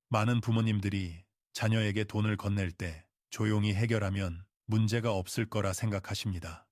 많은 부모님들이 자녀에게 돈을 건넬 때 조용히 해결하면 문제가 없을 거라 생각하십니다.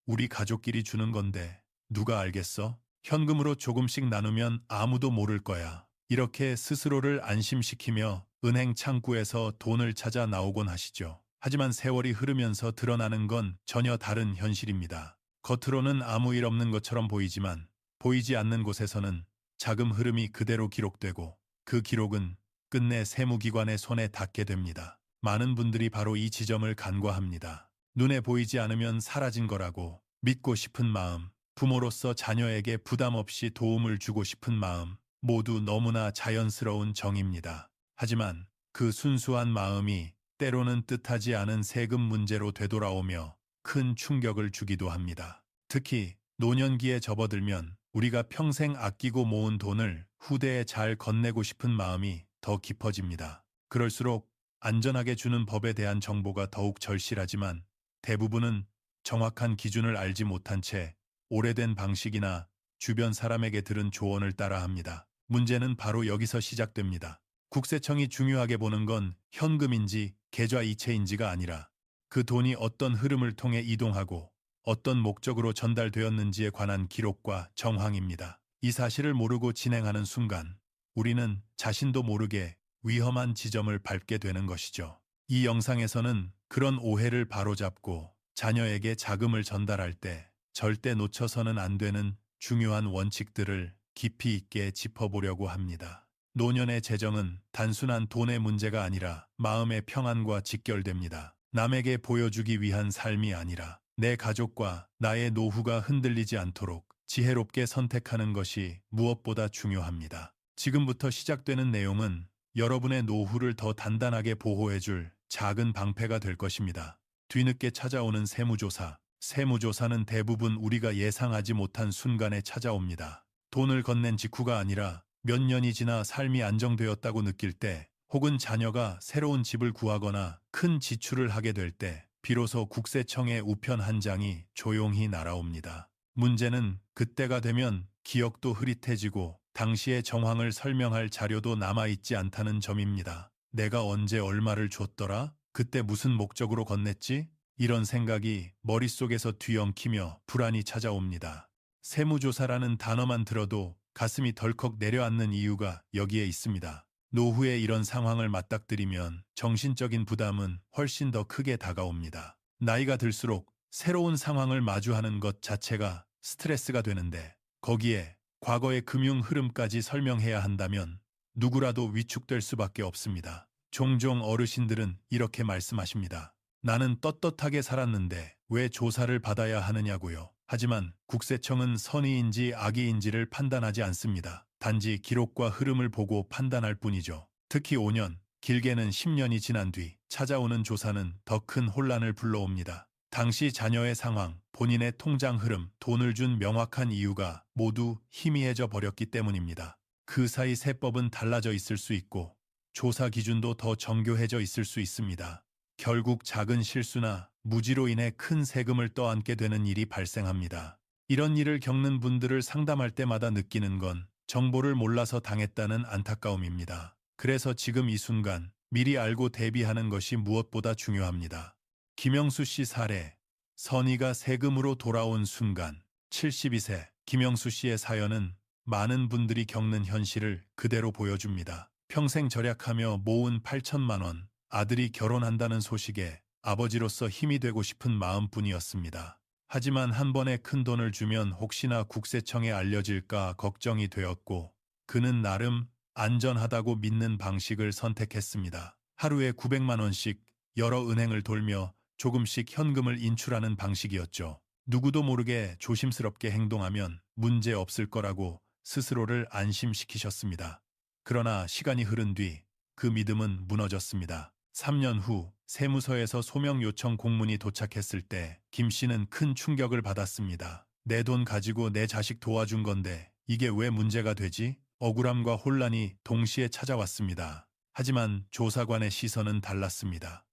우리 가족끼리 주는 건데 누가 알겠어? 현금으로 조금씩 나누면 아무도 모를 거야. 이렇게 스스로를 안심시키며 은행 창구에서 돈을 찾아 나오곤 하시죠. 하지만 세월이 흐르면서 드러나는 건 전혀 다른 현실입니다. 겉으로는 아무 일 없는 것처럼 보이지만 보이지 않는 곳에서는 자금 흐름이 그대로 기록되고 그 기록은 끝내 세무기관의 손에 닿게 됩니다. 많은 분들이 바로 이 지점을 간과합니다. 눈에 보이지 않으면 사라진 거라고 믿고 싶은 마음, 부모로서 자녀에게 부담 없이 도움을 주고 싶은 마음, 모두 너무나 자연스러운 정입니다. 하지만 그 순수한 마음이 때로는 뜻하지 않은 세금 문제로 되돌아오며 큰 충격을 주기도 합니다. 특히 노년기에 접어들면 우리가 평생 아끼고 모은 돈을 후대에 잘 건네고 싶은 마음이 더 깊어집니다. 그럴수록 안전하게 주는 법에 대한 정보가 더욱 절실하지만 대부분은 정확한 기준을 알지 못한 채 오래된 방식이나 주변 사람에게 들은 조언을 따라합니다. 문제는 바로 여기서 시작됩니다. 국세청이 중요하게 보는 건 현금인지 계좌 이체인지가 아니라 그 돈이 어떤 흐름을 통해 이동하고 어떤 목적으로 전달되었는지에 관한 기록과 정황입니다. 이 사실을 모르고 진행하는 순간 우리는 자신도 모르게 위험한 지점을 밟게 되는 것이죠. 이 영상에서는 그런 오해를 바로잡고 자녀에게 자금을 전달할 때 절대 놓쳐서는 안 되는 중요한 원칙들을 깊이 있게 짚어보려고 합니다. 노년의 재정은 단순한 돈의 문제가 아니라 마음의 평안과 직결됩니다. 남에게 보여주기 위한 삶이 아니라 내 가족과 나의 노후가 흔들리지 않도록 지혜롭게 선택하는 것이 무엇보다 중요합니다. 지금부터 시작되는 내용은 여러분의 노후를 더 단단하게 보호해줄 작은 방패가 될 것입니다. 뒤늦게 찾아오는 세무조사. 세무조사는 대부분 우리가 예상하지 못한 순간에 찾아옵니다. 돈을 건넨 직후가 아니라 몇 년이 지나 삶이 안정되었다고 느낄 때, 혹은 자녀가 새로운 집을 구하거나 큰 지출을 하게 될 때, 비로소 국세청의 우편 한 장이 조용히 날아옵니다. 문제는 그때가 되면 기억도 흐릿해지고 당시의 정황을 설명할 자료도 남아있지 않다는 점입니다. 내가 언제 얼마를 줬더라? 그때 무슨 목적으로 건넸지? 이런 생각이 머릿속에서 뒤엉키며 불안이 찾아옵니다. 세무조사라는 단어만 들어도 가슴이 덜컥 내려앉는 이유가 여기에 있습니다. 노후에 이런 상황을 맞닥뜨리면 정신적인 부담은 훨씬 더 크게 다가옵니다. 나이가 들수록 새로운 상황을 마주하는 것 자체가 스트레스가 되는데 거기에 과거의 금융 흐름까지 설명해야 한다면 누구라도 위축될 수밖에 없습니다. 종종 어르신들은 이렇게 말씀하십니다. 나는 떳떳하게 살았는데 왜 조사를 받아야 하느냐고요. 하지만 국세청은 선의인지 악의인지를 판단하지 않습니다. 단지 기록과 흐름을 보고 판단할 뿐이죠. 특히 5년, 길게는 10년이 지난 뒤 찾아오는 조사는 더 큰 혼란을 불러옵니다. 당시 자녀의 상황, 본인의 통장 흐름, 돈을 준 명확한 이유가 모두 희미해져 버렸기 때문입니다. 그 사이 세법은 달라져 있을 수 있고 조사 기준도 더 정교해져 있을 수 있습니다. 결국 작은 실수나 무지로 인해 큰 세금을 떠안게 되는 일이 발생합니다. 이런 일을 겪는 분들을 상담할 때마다 느끼는 건 정보를 몰라서 당했다는 안타까움입니다. 그래서 지금 이 순간 미리 알고 대비하는 것이 무엇보다 중요합니다. 김영수 씨 사례, 선의가 세금으로 돌아온 순간. 72세 김영수 씨의 사연은 많은 분들이 겪는 현실을 그대로 보여줍니다. 평생 절약하며 모은 8천만 원, 아들이 결혼한다는 소식에 아버지로서 힘이 되고 싶은 마음뿐이었습니다. 하지만 한 번에 큰 돈을 주면 혹시나 국세청에 알려질까 걱정이 되었고 그는 나름 안전하다고 믿는 방식을 선택했습니다. 하루에 900만 원씩 여러 은행을 돌며 조금씩 현금을 인출하는 방식이었죠. 누구도 모르게 조심스럽게 행동하면 문제 없을 거라고 스스로를 안심시키셨습니다. 그러나 시간이 흐른 뒤 그 믿음은 무너졌습니다. 3년 후 세무서에서 소명 요청 공문이 도착했을 때 김 씨는 큰 충격을 받았습니다. 내 돈 가지고 내 자식 도와준 건데 이게 왜 문제가 되지? 억울함과 혼란이 동시에 찾아왔습니다. 하지만 조사관의 시선은 달랐습니다.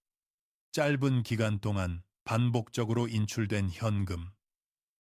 짧은 기간 동안 반복적으로 인출된 현금,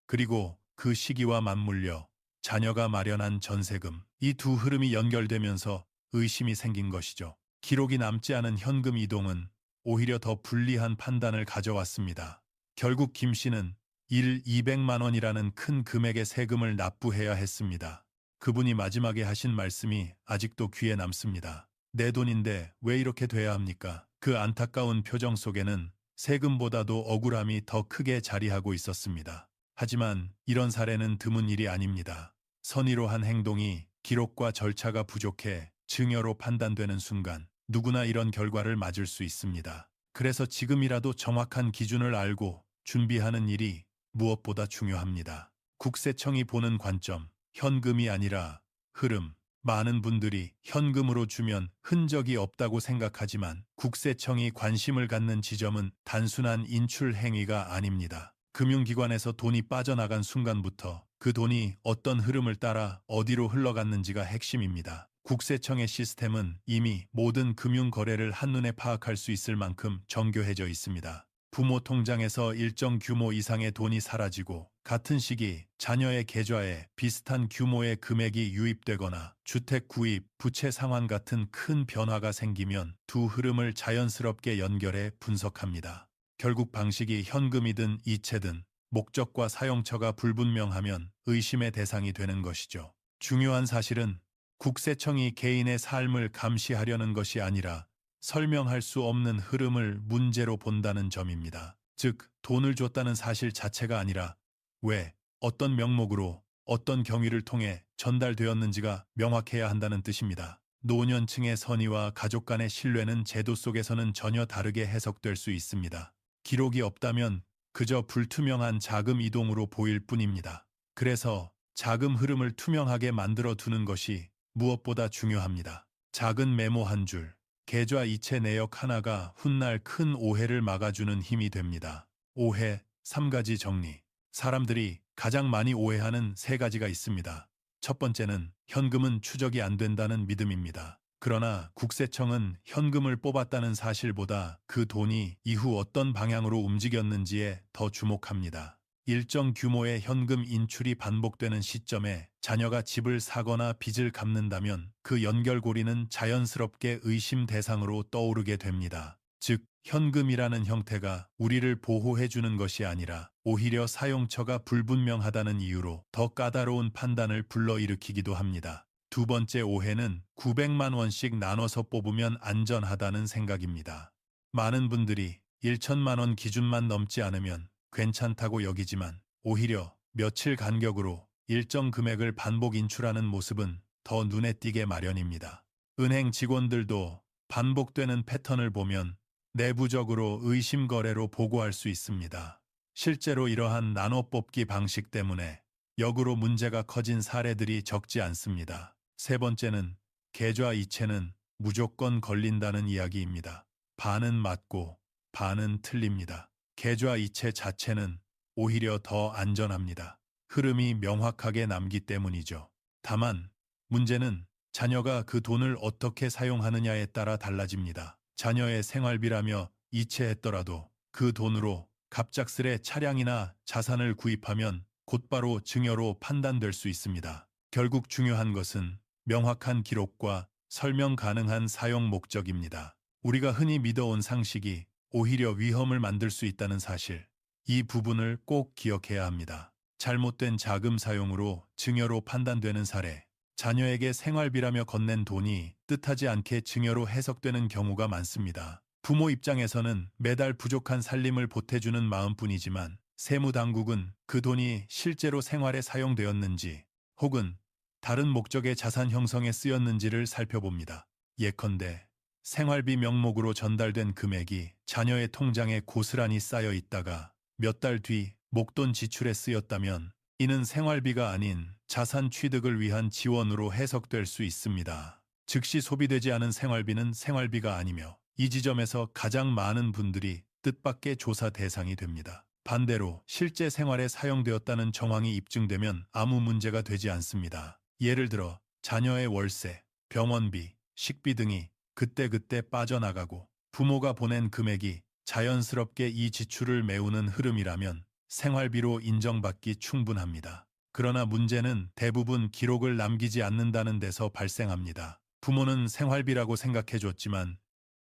그리고 그 시기와 맞물려 자녀가 마련한 전세금, 이 두 흐름이 연결되면서 의심이 생긴 것이죠. 기록이 남지 않은 현금 이동은 오히려 더 불리한 판단을 가져왔습니다. 결국 김 씨는 일 200만 원이라는 큰 금액의 세금을 납부해야 했습니다. 그분이 마지막에 하신 말씀이 아직도 귀에 남습니다. 내 돈인데 왜 이렇게 돼야 합니까? 그 안타까운 표정 속에는 세금보다도 억울함이 더 크게 자리하고 있었습니다. 하지만 이런 사례는 드문 일이 아닙니다. 선의로 한 행동이 기록과 절차가 부족해 증여로 판단되는 순간 누구나 이런 결과를 맞을 수 있습니다. 그래서 지금이라도 정확한 기준을 알고 준비하는 일이 무엇보다 중요합니다. 국세청이 보는 관점, 현금이 아니라 흐름. 많은 분들이 현금으로 주면 흔적이 없다고 생각하지만 국세청이 관심을 갖는 지점은 단순한 인출 행위가 아닙니다. 금융기관에서 돈이 빠져나간 순간부터 그 돈이 어떤 흐름을 따라 어디로 흘러갔는지가 핵심입니다. 국세청의 시스템은 이미 모든 금융거래를 한눈에 파악할 수 있을 만큼 정교해져 있습니다. 부모 통장에서 일정 규모 이상의 돈이 사라지고 같은 시기 자녀의 계좌에 비슷한 규모의 금액이 유입되거나 주택 구입, 부채 상환 같은 큰 변화가 생기면 두 흐름을 자연스럽게 연결해 분석합니다. 결국 방식이 현금이든 이체든 목적과 사용처가 불분명하면 의심의 대상이 되는 것이죠. 중요한 사실은 국세청이 개인의 삶을 감시하려는 것이 아니라 설명할 수 없는 흐름을 문제로 본다는 점입니다. 즉, 돈을 줬다는 사실 자체가 아니라 왜, 어떤 명목으로, 어떤 경위를 통해 전달되었는지가 명확해야 한다는 뜻입니다. 노년층의 선의와 가족 간의 신뢰는 제도 속에서는 전혀 다르게 해석될 수 있습니다. 기록이 없다면 그저 불투명한 자금 이동으로 보일 뿐입니다. 그래서 자금 흐름을 투명하게 만들어 두는 것이 무엇보다 중요합니다. 작은 메모 한 줄, 계좌 이체 내역 하나가 훗날 큰 오해를 막아주는 힘이 됩니다. 오해 3가지 정리. 사람들이 가장 많이 오해하는 3가지가 있습니다. 첫 번째는 현금은 추적이 안 된다는 믿음입니다. 그러나 국세청은 현금을 뽑았다는 사실보다 그 돈이 이후 어떤 방향으로 움직였는지에 더 주목합니다. 일정 규모의 현금 인출이 반복되는 시점에 자녀가 집을 사거나 빚을 갚는다면 그 연결고리는 자연스럽게 의심 대상으로 떠오르게 됩니다. 즉, 현금이라는 형태가 우리를 보호해주는 것이 아니라 오히려 사용처가 불분명하다는 이유로 더 까다로운 판단을 불러일으키기도 합니다. 두 번째 오해는 900만 원씩 나눠서 뽑으면 안전하다는 생각입니다. 많은 분들이 1천만 원 기준만 넘지 않으면 괜찮다고 여기지만 오히려 며칠 간격으로 일정 금액을 반복 인출하는 모습은 더 눈에 띄게 마련입니다. 은행 직원들도 반복되는 패턴을 보면 내부적으로 의심 거래로 보고할 수 있습니다. 실제로 이러한 나눠 뽑기 방식 때문에 역으로 문제가 커진 사례들이 적지 않습니다. 세 번째는 계좌 이체는 무조건 걸린다는 이야기입니다. 반은 맞고 반은 틀립니다. 계좌 이체 자체는 오히려 더 안전합니다. 흐름이 명확하게 남기 때문이죠. 다만 문제는 자녀가 그 돈을 어떻게 사용하느냐에 따라 달라집니다. 자녀의 생활비라며 이체했더라도 그 돈으로 갑작스레 차량이나 자산을 구입하면 곧바로 증여로 판단될 수 있습니다. 결국 중요한 것은 명확한 기록과 설명 가능한 사용 목적입니다. 우리가 흔히 믿어온 상식이 오히려 위험을 만들 수 있다는 사실, 이 부분을 꼭 기억해야 합니다. 잘못된 자금 사용으로 증여로 판단되는 사례, 자녀에게 생활비라며 건넨 돈이 뜻하지 않게 증여로 해석되는 경우가 많습니다. 부모 입장에서는 매달 부족한 살림을 보태주는 마음뿐이지만 세무당국은 그 돈이 실제로 생활에 사용되었는지 혹은 다른 목적의 자산 형성에 쓰였는지를 살펴봅니다. 예컨대 생활비 명목으로 전달된 금액이 자녀의 통장에 고스란히 쌓여 있다가 몇 달 뒤 목돈 지출에 쓰였다면 이는 생활비가 아닌 자산 취득을 위한 지원으로 해석될 수 있습니다. 즉시 소비되지 않은 생활비는 생활비가 아니며 이 지점에서 가장 많은 분들이 뜻밖의 조사 대상이 됩니다. 반대로 실제 생활에 사용되었다는 정황이 입증되면 아무 문제가 되지 않습니다. 예를 들어 자녀의 월세, 병원비, 식비 등이 그때그때 빠져나가고 부모가 보낸 금액이 자연스럽게 이 지출을 메우는 흐름이라면 생활비로 인정받기 충분합니다. 그러나 문제는 대부분 기록을 남기지 않는다는 데서 발생합니다. 부모는 생활비라고 생각해줬지만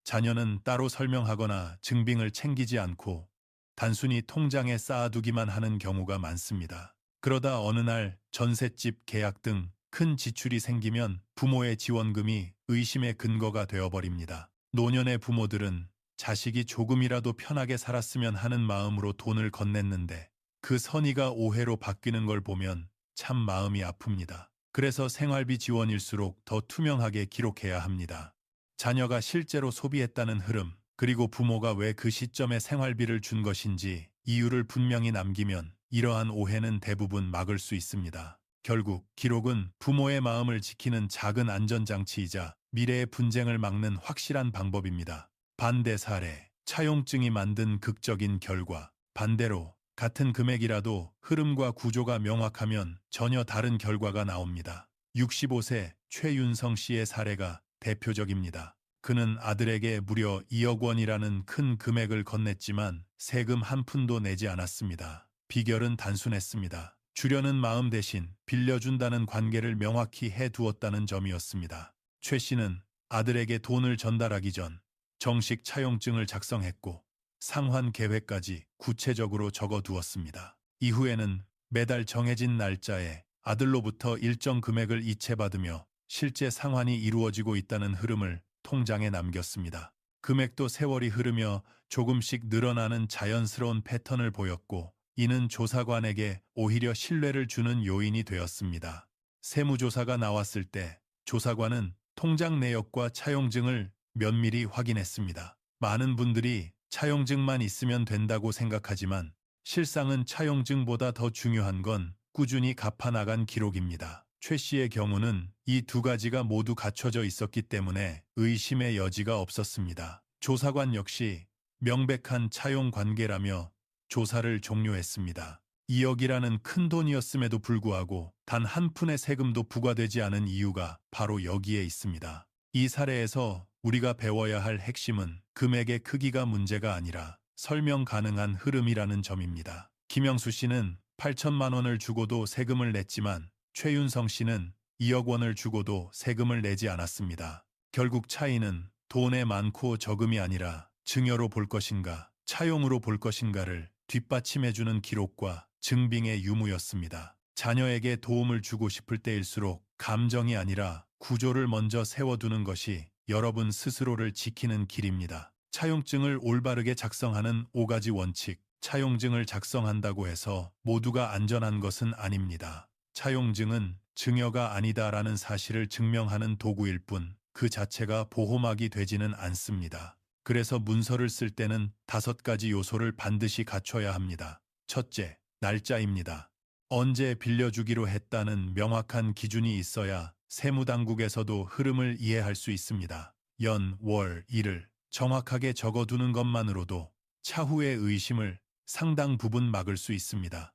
자녀는 따로 설명하거나 증빙을 챙기지 않고 단순히 통장에 쌓아두기만 하는 경우가 많습니다. 그러다 어느 날 전셋집 계약 등 큰 지출이 생기면 부모의 지원금이 의심의 근거가 되어버립니다. 노년의 부모들은 자식이 조금이라도 편하게 살았으면 하는 마음으로 돈을 건넸는데 그 선의가 오해로 바뀌는 걸 보면 참 마음이 아픕니다. 그래서 생활비 지원일수록 더 투명하게 기록해야 합니다. 자녀가 실제로 소비했다는 흐름, 그리고 부모가 왜 그 시점에 생활비를 준 것인지 이유를 분명히 남기면 이러한 오해는 대부분 막을 수 있습니다. 결국 기록은 부모의 마음을 지키는 작은 안전장치이자 미래의 분쟁을 막는 확실한 방법입니다. 반대 사례, 차용증이 만든 극적인 결과. 반대로 같은 금액이라도 흐름과 구조가 명확하면 전혀 다른 결과가 나옵니다. 65세 최윤성 씨의 사례가 대표적입니다. 그는 아들에게 무려 2억 원이라는 큰 금액을 건넸지만 세금 한 푼도 내지 않았습니다. 비결은 단순했습니다. 주려는 마음 대신 빌려준다는 관계를 명확히 해두었다는 점이었습니다. 최 씨는 아들에게 돈을 전달하기 전 정식 차용증을 작성했고 상환 계획까지 구체적으로 적어두었습니다. 이후에는 매달 정해진 날짜에 아들로부터 일정 금액을 이체받으며 실제 상환이 이루어지고 있다는 흐름을 통장에 남겼습니다. 금액도 세월이 흐르며 조금씩 늘어나는 자연스러운 패턴을 보였고 이는 조사관에게 오히려 신뢰를 주는 요인이 되었습니다. 세무조사가 나왔을 때 조사관은 통장 내역과 차용증을 면밀히 확인했습니다. 많은 분들이 차용증만 있으면 된다고 생각하지만 실상은 차용증보다 더 중요한 건 꾸준히 갚아나간 기록입니다. 최 씨의 경우는 이 두 가지가 모두 갖춰져 있었기 때문에 의심의 여지가 없었습니다. 조사관 역시 명백한 차용 관계라며 조사를 종료했습니다. 2억이라는 큰 돈이었음에도 불구하고 단 한 푼의 세금도 부과되지 않은 이유가 바로 여기에 있습니다. 이 사례에서 우리가 배워야 할 핵심은 금액의 크기가 문제가 아니라 설명 가능한 흐름이라는 점입니다. 김영수 씨는 8천만 원을 주고도 세금을 냈지만 최윤성 씨는 2억 원을 주고도 세금을 내지 않았습니다. 결국 차이는 돈의 많고 적음이 아니라 증여로 볼 것인가, 차용으로 볼 것인가를 뒷받침해주는 기록과 증빙의 유무였습니다. 자녀에게 도움을 주고 싶을 때일수록 감정이 아니라 구조를 먼저 세워두는 것이 여러분 스스로를 지키는 길입니다. 차용증을 올바르게 작성하는 5가지 원칙. 차용증을 작성한다고 해서 모두가 안전한 것은 아닙니다. 차용증은 증여가 아니다라는 사실을 증명하는 도구일 뿐 그 자체가 보호막이 되지는 않습니다. 그래서 문서를 쓸 때는 5가지 요소를 반드시 갖춰야 합니다. 첫째, 날짜입니다. 언제 빌려주기로 했다는 명확한 기준이 있어야 세무당국에서도 흐름을 이해할 수 있습니다. 연, 월, 일을 정확하게 적어두는 것만으로도 차후의 의심을 상당 부분 막을 수 있습니다.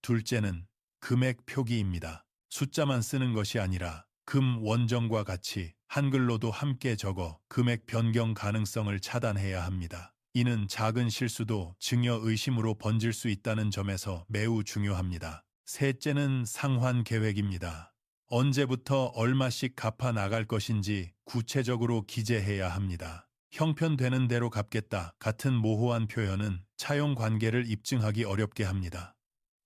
둘째는 금액 표기입니다. 숫자만 쓰는 것이 아니라 금 원정과 같이 한글로도 함께 적어 금액 변경 가능성을 차단해야 합니다. 이는 작은 실수도 증여 의심으로 번질 수 있다는 점에서 매우 중요합니다. 셋째는 상환 계획입니다. 언제부터 얼마씩 갚아 나갈 것인지 구체적으로 기재해야 합니다. 형편되는 대로 갚겠다 같은 모호한 표현은 차용 관계를 입증하기 어렵게 합니다.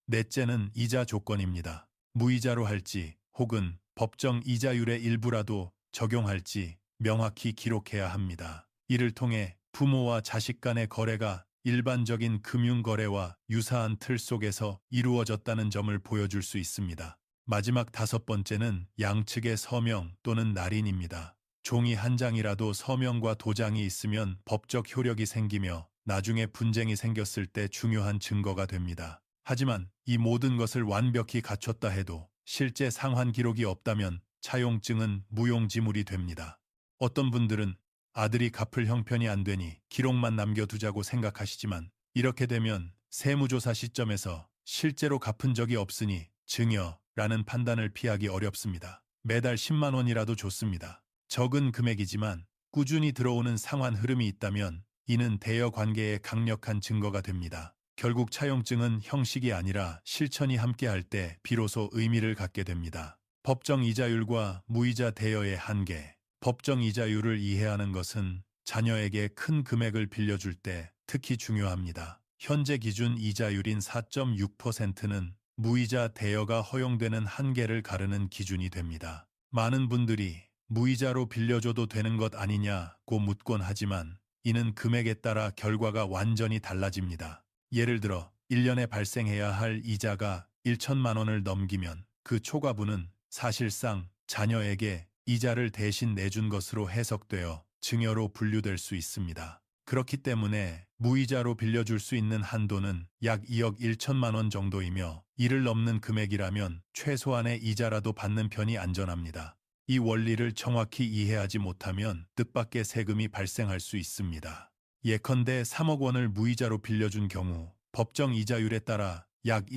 넷째는 이자 조건입니다. 무이자로 할지 혹은 법정 이자율의 일부라도 적용할지 명확히 기록해야 합니다. 이를 통해 부모와 자식 간의 거래가 일반적인 금융거래와 유사한 틀 속에서 이루어졌다는 점을 보여줄 수 있습니다. 마지막 5번째는 양측의 서명 또는 날인입니다. 종이 한 장이라도 서명과 도장이 있으면 법적 효력이 생기며 나중에 분쟁이 생겼을 때 중요한 증거가 됩니다. 하지만 이 모든 것을 완벽히 갖췄다 해도 실제 상환 기록이 없다면 차용증은 무용지물이 됩니다. 어떤 분들은 아들이 갚을 형편이 안 되니 기록만 남겨두자고 생각하시지만 이렇게 되면 세무조사 시점에서 실제로 갚은 적이 없으니 증여라는 판단을 피하기 어렵습니다. 매달 10만 원이라도 좋습니다. 적은 금액이지만 꾸준히 들어오는 상환 흐름이 있다면 이는 대여 관계의 강력한 증거가 됩니다. 결국 차용증은 형식이 아니라 실천이 함께할 때 비로소 의미를 갖게 됩니다. 법정 이자율과 무이자 대여의 한계. 법정 이자율을 이해하는 것은 자녀에게 큰 금액을 빌려줄 때 특히 중요합니다. 현재 기준 이자율인 4.6%는 무이자 대여가 허용되는 한계를 가르는 기준이 됩니다. 많은 분들이 무이자로 빌려줘도 되는 것 아니냐고 묻곤 하지만 이는 금액에 따라 결과가 완전히 달라집니다. 예를 들어 1년에 발생해야 할 이자가 1천만 원을 넘기면 그 초과분은 사실상 자녀에게 이자를 대신 내준 것으로 해석되어 증여로 분류될 수 있습니다. 그렇기 때문에 무이자로 빌려줄 수 있는 한도는 약 2억 1천만 원 정도이며 이를 넘는 금액이라면 최소한의 이자라도 받는 편이 안전합니다. 이 원리를 정확히 이해하지 못하면 뜻밖의 세금이 발생할 수 있습니다. 예컨대 3억 원을 무이자로 빌려준 경우 법정 이자율에 따라 약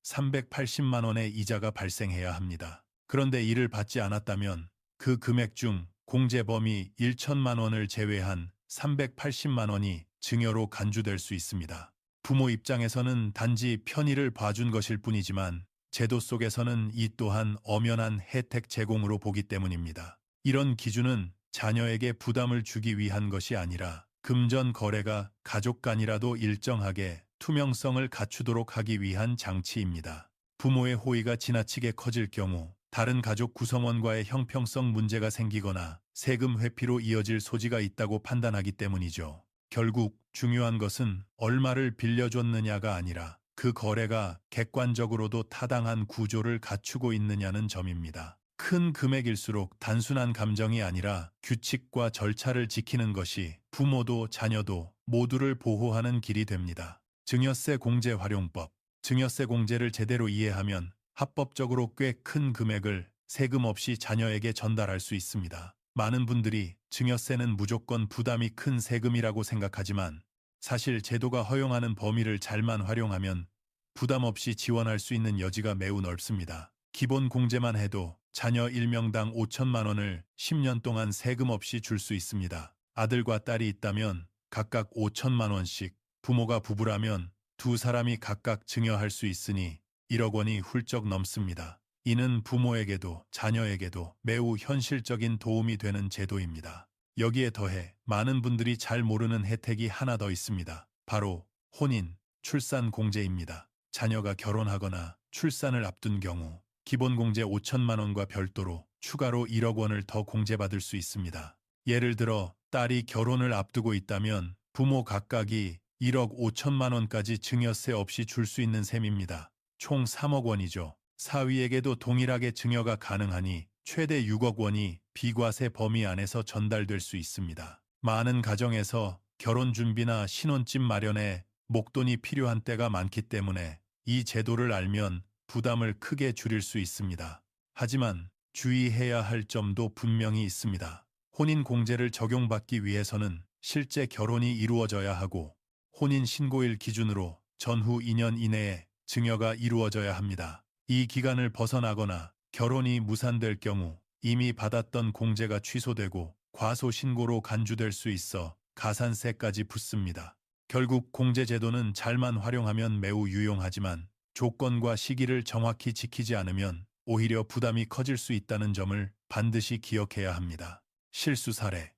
380만 원의 이자가 발생해야 합니다. 그런데 이를 받지 않았다면 그 금액 중 공제 범위 1천만 원을 제외한 380만 원이 증여로 간주될 수 있습니다. 부모 입장에서는 단지 편의를 봐준 것일 뿐이지만 제도 속에서는 이 또한 엄연한 혜택 제공으로 보기 때문입니다. 이런 기준은 자녀에게 부담을 주기 위한 것이 아니라 금전 거래가 가족 간이라도 일정하게 투명성을 갖추도록 하기 위한 장치입니다. 부모의 호의가 지나치게 커질 경우 다른 가족 구성원과의 형평성 문제가 생기거나 세금 회피로 이어질 소지가 있다고 판단하기 때문이죠. 결국 중요한 것은 얼마를 빌려줬느냐가 아니라 그 거래가 객관적으로도 타당한 구조를 갖추고 있느냐는 점입니다. 큰 금액일수록 단순한 감정이 아니라 규칙과 절차를 지키는 것이 부모도 자녀도 모두를 보호하는 길이 됩니다. 증여세 공제 활용법. 증여세 공제를 제대로 이해하면 합법적으로 꽤 큰 금액을 세금 없이 자녀에게 전달할 수 있습니다. 많은 분들이 증여세는 무조건 부담이 큰 세금이라고 생각하지만 사실 제도가 허용하는 범위를 잘만 활용하면 부담 없이 지원할 수 있는 여지가 매우 넓습니다. 기본 공제만 해도 자녀 1명당 5천만 원을 10년 동안 세금 없이 줄 수 있습니다. 아들과 딸이 있다면 각각 5천만 원씩, 부모가 부부라면 두 사람이 각각 증여할 수 있으니 1억 원이 훌쩍 넘습니다. 이는 부모에게도 자녀에게도 매우 현실적인 도움이 되는 제도입니다. 여기에 더해 많은 분들이 잘 모르는 혜택이 하나 더 있습니다. 바로 혼인, 출산 공제입니다. 자녀가 결혼하거나 출산을 앞둔 경우 기본 공제 5천만 원과 별도로 추가로 1억 원을 더 공제받을 수 있습니다. 예를 들어 딸이 결혼을 앞두고 있다면 부모 각각이 1억 5천만 원까지 증여세 없이 줄 수 있는 셈입니다. 총 3억 원이죠. 사위에게도 동일하게 증여가 가능하니 최대 6억 원이 비과세 범위 안에서 전달될 수 있습니다. 많은 가정에서 결혼 준비나 신혼집 마련에 목돈이 필요한 때가 많기 때문에 이 제도를 알면 부담을 크게 줄일 수 있습니다. 하지만 주의해야 할 점도 분명히 있습니다. 혼인 공제를 적용받기 위해서는 실제 결혼이 이루어져야 하고 혼인 신고일 기준으로 전후 2년 이내에 증여가 이루어져야 합니다. 이 기간을 벗어나거나 결혼이 무산될 경우 이미 받았던 공제가 취소되고 과소신고로 간주될 수 있어 가산세까지 붙습니다. 결국 공제제도는 잘만 활용하면 매우 유용하지만 조건과 시기를 정확히 지키지 않으면 오히려 부담이 커질 수 있다는 점을 반드시 기억해야 합니다. 실수 사례.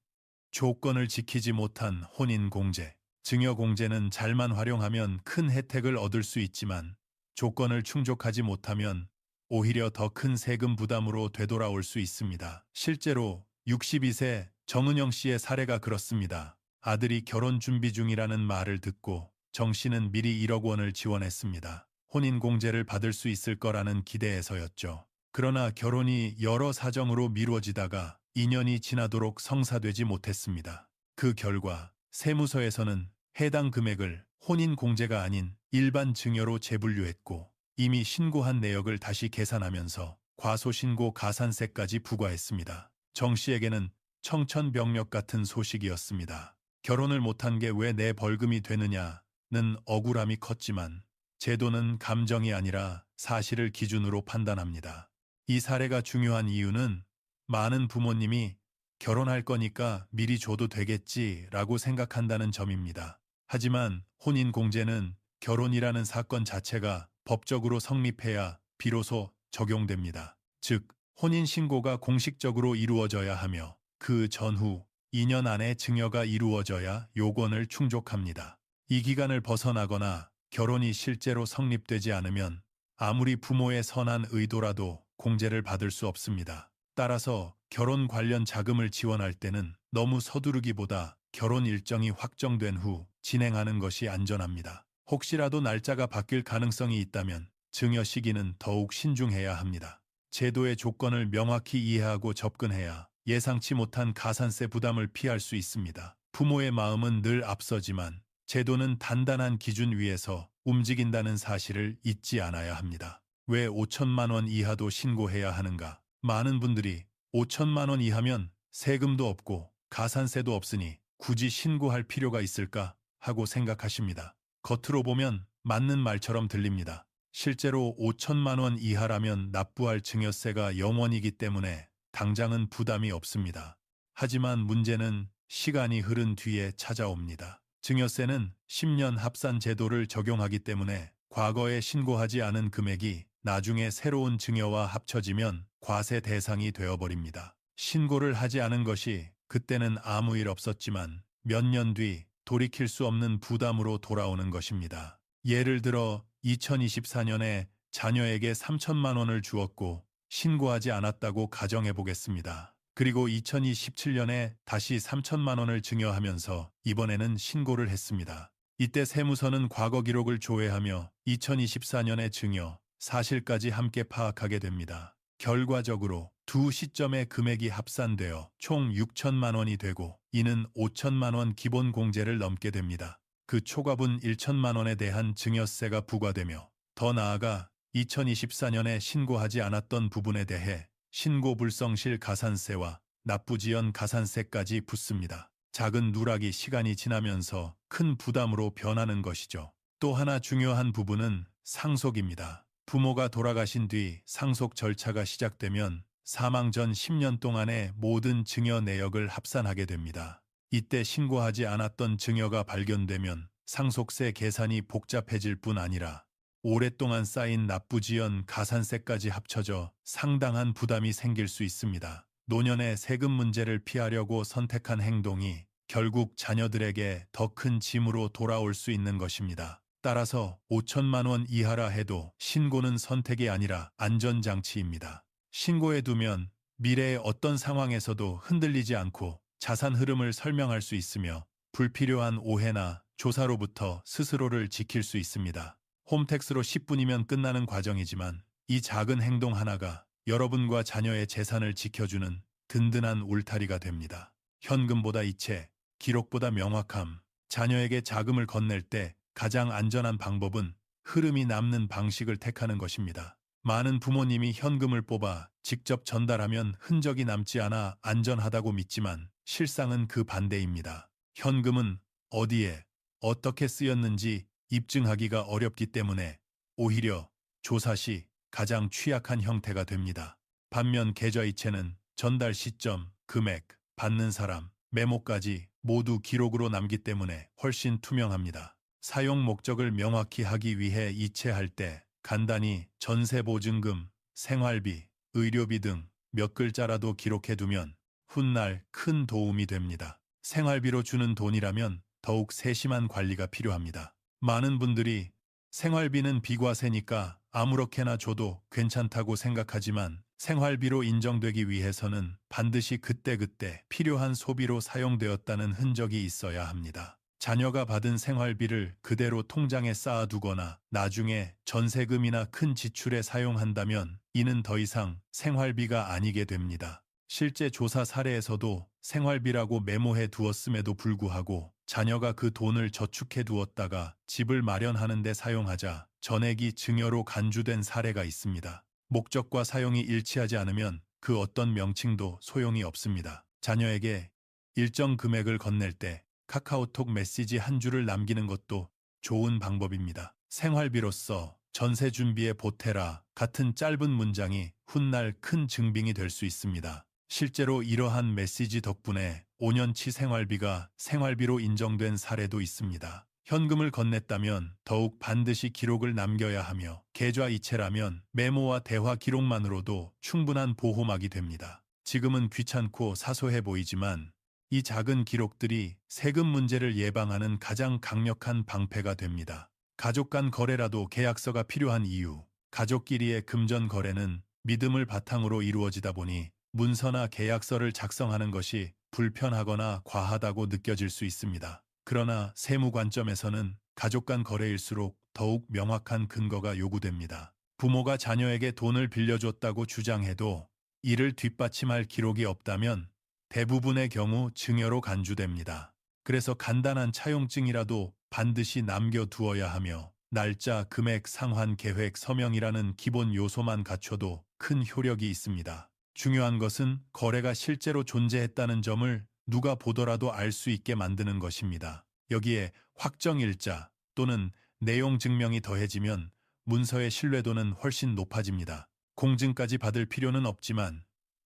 조건을 지키지 못한 혼인 공제. 증여 공제는 잘만 활용하면 큰 혜택을 얻을 수 있지만 조건을 충족하지 못하면 오히려 더 큰 세금 부담으로 되돌아올 수 있습니다. 실제로 62세 정은영 씨의 사례가 그렇습니다. 아들이 결혼 준비 중이라는 말을 듣고 정 씨는 미리 1억 원을 지원했습니다. 혼인 공제를 받을 수 있을 거라는 기대에서였죠. 그러나 결혼이 여러 사정으로 미뤄지다가 2년이 지나도록 성사되지 못했습니다. 그 결과 세무서에서는 해당 금액을 혼인 공제가 아닌 일반 증여로 재분류했고 이미 신고한 내역을 다시 계산하면서 과소신고 가산세까지 부과했습니다. 정 씨에게는 청천벽력 같은 소식이었습니다. 결혼을 못한 게 왜 내 벌금이 되느냐는 억울함이 컸지만 제도는 감정이 아니라 사실을 기준으로 판단합니다. 이 사례가 중요한 이유는 많은 부모님이 결혼할 거니까 미리 줘도 되겠지라고 생각한다는 점입니다. 하지만 혼인 공제는 결혼이라는 사건 자체가 법적으로 성립해야 비로소 적용됩니다. 즉, 혼인 신고가 공식적으로 이루어져야 하며 그 전후 2년 안에 증여가 이루어져야 요건을 충족합니다. 이 기간을 벗어나거나 결혼이 실제로 성립되지 않으면 아무리 부모의 선한 의도라도 공제를 받을 수 없습니다. 따라서 결혼 관련 자금을 지원할 때는 너무 서두르기보다 결혼 일정이 확정된 후 진행하는 것이 안전합니다. 혹시라도 날짜가 바뀔 가능성이 있다면 증여 시기는 더욱 신중해야 합니다. 제도의 조건을 명확히 이해하고 접근해야 예상치 못한 가산세 부담을 피할 수 있습니다. 부모의 마음은 늘 앞서지만 제도는 단단한 기준 위에서 움직인다는 사실을 잊지 않아야 합니다. 왜 5천만 원 이하도 신고해야 하는가? 많은 분들이 5천만 원 이하면 세금도 없고 가산세도 없으니 굳이 신고할 필요가 있을까 하고 생각하십니다. 겉으로 보면 맞는 말처럼 들립니다. 실제로 5천만 원 이하라면 납부할 증여세가 0원이기 때문에 당장은 부담이 없습니다. 하지만 문제는 시간이 흐른 뒤에 찾아옵니다. 증여세는 10년 합산 제도를 적용하기 때문에 과거에 신고하지 않은 금액이 나중에 새로운 증여와 합쳐지면 과세 대상이 되어버립니다. 신고를 하지 않은 것이 그때는 아무 일 없었지만 몇 년 뒤 돌이킬 수 없는 부담으로 돌아오는 것입니다. 예를 들어 2024년에 자녀에게 3천만 원을 주었고 신고하지 않았다고 가정해 보겠습니다. 그리고 2027년에 다시 3천만 원을 증여하면서 이번에는 신고를 했습니다. 이때 세무서는 과거 기록을 조회하며 2024년의 증여 사실까지 함께 파악하게 됩니다. 결과적으로 두 시점의 금액이 합산되어 총 6천만 원이 되고 이는 5천만 원 기본 공제를 넘게 됩니다. 그 초과분 1천만 원에 대한 증여세가 부과되며 더 나아가 2024년에 신고하지 않았던 부분에 대해 신고 불성실 가산세와 납부지연 가산세까지 붙습니다. 작은 누락이 시간이 지나면서 큰 부담으로 변하는 것이죠. 또 하나 중요한 부분은 상속입니다. 부모가 돌아가신 뒤 상속 절차가 시작되면 사망 전 10년 동안의 모든 증여 내역을 합산하게 됩니다. 이때 신고하지 않았던 증여가 발견되면 상속세 계산이 복잡해질 뿐 아니라 오랫동안 쌓인 납부지연 가산세까지 합쳐져 상당한 부담이 생길 수 있습니다. 노년의 세금 문제를 피하려고 선택한 행동이 결국 자녀들에게 더 큰 짐으로 돌아올 수 있는 것입니다. 따라서 5천만 원 이하라 해도 신고는 선택이 아니라 안전장치입니다. 신고해두면 미래의 어떤 상황에서도 흔들리지 않고 자산 흐름을 설명할 수 있으며 불필요한 오해나 조사로부터 스스로를 지킬 수 있습니다. 홈택스로 10분이면 끝나는 과정이지만 이 작은 행동 하나가 여러분과 자녀의 재산을 지켜주는 든든한 울타리가 됩니다. 현금보다 이체, 기록보다 명확함. 자녀에게 자금을 건넬 때 가장 안전한 방법은 흐름이 남는 방식을 택하는 것입니다. 많은 부모님이 현금을 뽑아 직접 전달하면 흔적이 남지 않아 안전하다고 믿지만 실상은 그 반대입니다. 현금은 어디에, 어떻게 쓰였는지 입증하기가 어렵기 때문에 오히려 조사 시 가장 취약한 형태가 됩니다. 반면 계좌이체는 전달 시점, 금액, 받는 사람, 메모까지 모두 기록으로 남기 때문에 훨씬 투명합니다. 사용 목적을 명확히 하기 위해 이체할 때 간단히 전세보증금, 생활비, 의료비 등 몇 글자라도 기록해두면 훗날 큰 도움이 됩니다. 생활비로 주는 돈이라면 더욱 세심한 관리가 필요합니다. 많은 분들이 생활비는 비과세니까 아무렇게나 줘도 괜찮다고 생각하지만 생활비로 인정되기 위해서는 반드시 그때그때 필요한 소비로 사용되었다는 흔적이 있어야 합니다. 자녀가 받은 생활비를 그대로 통장에 쌓아두거나 나중에 전세금이나 큰 지출에 사용한다면 이는 더 이상 생활비가 아니게 됩니다. 실제 조사 사례에서도 생활비라고 메모해 두었음에도 불구하고 자녀가 그 돈을 저축해 두었다가 집을 마련하는 데 사용하자 전액이 증여로 간주된 사례가 있습니다. 목적과 사용이 일치하지 않으면 그 어떤 명칭도 소용이 없습니다. 자녀에게 일정 금액을 건넬 때 카카오톡 메시지 한 줄을 남기는 것도 좋은 방법입니다. 생활비로서 전세 준비에 보태라 같은 짧은 문장이 훗날 큰 증빙이 될 수 있습니다. 실제로 이러한 메시지 덕분에 5년치 생활비가 생활비로 인정된 사례도 있습니다. 현금을 건넸다면 더욱 반드시 기록을 남겨야 하며 계좌 이체라면 메모와 대화 기록만으로도 충분한 보호막이 됩니다. 지금은 귀찮고 사소해 보이지만 이 작은 기록들이 세금 문제를 예방하는 가장 강력한 방패가 됩니다. 가족 간 거래라도 계약서가 필요한 이유. 가족끼리의 금전 거래는 믿음을 바탕으로 이루어지다 보니 문서나 계약서를 작성하는 것이 불편하거나 과하다고 느껴질 수 있습니다. 그러나 세무 관점에서는 가족 간 거래일수록 더욱 명확한 근거가 요구됩니다. 부모가 자녀에게 돈을 빌려줬다고 주장해도 이를 뒷받침할 기록이 없다면 대부분의 경우 증여로 간주됩니다. 그래서 간단한 차용증이라도 반드시 남겨두어야 하며 날짜, 금액, 상환 계획, 서명이라는 기본 요소만 갖춰도 큰 효력이 있습니다. 중요한 것은 거래가 실제로 존재했다는 점을 누가 보더라도 알 수 있게 만드는 것입니다. 여기에 확정일자 또는 내용 증명이 더해지면 문서의 신뢰도는 훨씬 높아집니다. 공증까지 받을 필요는 없지만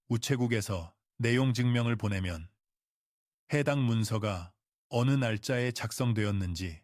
우체국에서 내용 증명을 보내면 해당 문서가 어느 날짜에 작성되었는지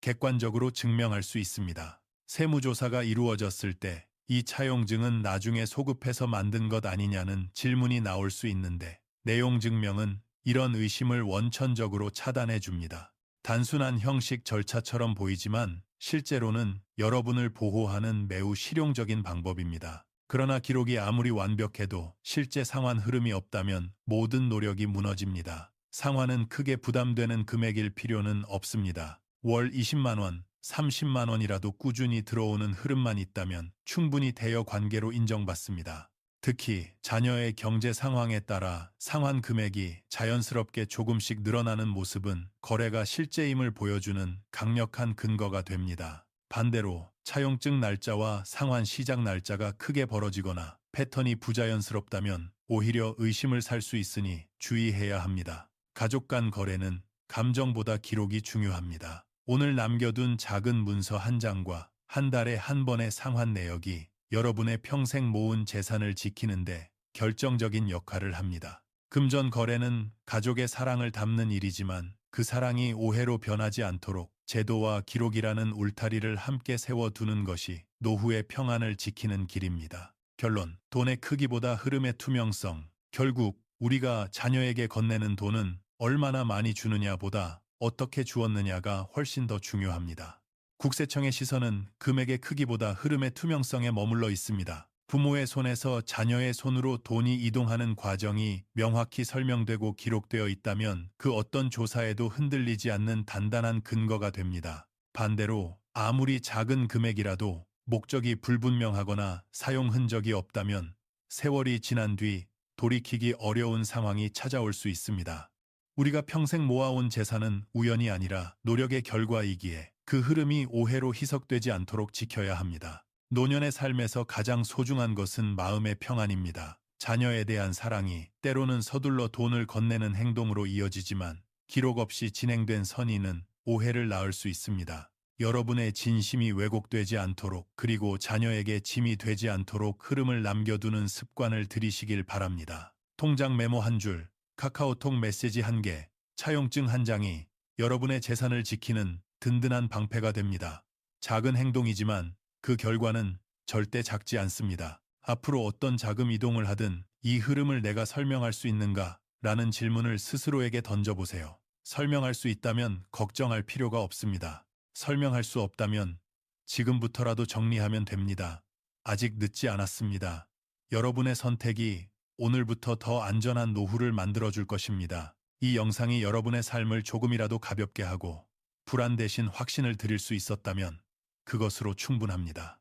객관적으로 증명할 수 있습니다. 세무조사가 이루어졌을 때 이 차용증은 나중에 소급해서 만든 것 아니냐는 질문이 나올 수 있는데 내용 증명은 이런 의심을 원천적으로 차단해 줍니다. 단순한 형식 절차처럼 보이지만 실제로는 여러분을 보호하는 매우 실용적인 방법입니다. 그러나 기록이 아무리 완벽해도 실제 상환 흐름이 없다면 모든 노력이 무너집니다. 상환은 크게 부담되는 금액일 필요는 없습니다. 월 20만 원, 30만 원이라도 꾸준히 들어오는 흐름만 있다면 충분히 대여 관계로 인정받습니다. 특히 자녀의 경제 상황에 따라 상환 금액이 자연스럽게 조금씩 늘어나는 모습은 거래가 실제임을 보여주는 강력한 근거가 됩니다. 반대로 차용증 날짜와 상환 시작 날짜가 크게 벌어지거나 패턴이 부자연스럽다면 오히려 의심을 살 수 있으니 주의해야 합니다. 가족 간 거래는 감정보다 기록이 중요합니다. 오늘 남겨둔 작은 문서 한 장과 한 달에 한 번의 상환 내역이 여러분의 평생 모은 재산을 지키는데 결정적인 역할을 합니다. 금전 거래는 가족의 사랑을 담는 일이지만 그 사랑이 오해로 변하지 않도록 제도와 기록이라는 울타리를 함께 세워두는 것이 노후의 평안을 지키는 길입니다. 결론, 돈의 크기보다 흐름의 투명성. 결국 우리가 자녀에게 건네는 돈은 얼마나 많이 주느냐보다 어떻게 주었느냐가 훨씬 더 중요합니다. 국세청의 시선은 금액의 크기보다 흐름의 투명성에 머물러 있습니다. 부모의 손에서 자녀의 손으로 돈이 이동하는 과정이 명확히 설명되고 기록되어 있다면 그 어떤 조사에도 흔들리지 않는 단단한 근거가 됩니다. 반대로 아무리 작은 금액이라도 목적이 불분명하거나 사용 흔적이 없다면 세월이 지난 뒤 돌이키기 어려운 상황이 찾아올 수 있습니다. 우리가 평생 모아온 재산은 우연이 아니라 노력의 결과이기에 그 흐름이 오해로 희석되지 않도록 지켜야 합니다. 노년의 삶에서 가장 소중한 것은 마음의 평안입니다. 자녀에 대한 사랑이 때로는 서둘러 돈을 건네는 행동으로 이어지지만 기록 없이 진행된 선의는 오해를 낳을 수 있습니다. 여러분의 진심이 왜곡되지 않도록 그리고 자녀에게 짐이 되지 않도록 흐름을 남겨두는 습관을 들이시길 바랍니다. 통장 메모 한 줄, 카카오톡 메시지 한 개, 차용증 한 장이 여러분의 재산을 지키는 든든한 방패가 됩니다. 작은 행동이지만 그 결과는 절대 작지 않습니다. 앞으로 어떤 자금 이동을 하든 이 흐름을 내가 설명할 수 있는가? 라는 질문을 스스로에게 던져보세요. 설명할 수 있다면 걱정할 필요가 없습니다. 설명할 수 없다면 지금부터라도 정리하면 됩니다. 아직 늦지 않았습니다. 여러분의 선택이 오늘부터 더 안전한 노후를 만들어줄 것입니다. 이 영상이 여러분의 삶을 조금이라도 가볍게 하고 불안 대신 확신을 드릴 수 있었다면 그것으로 충분합니다.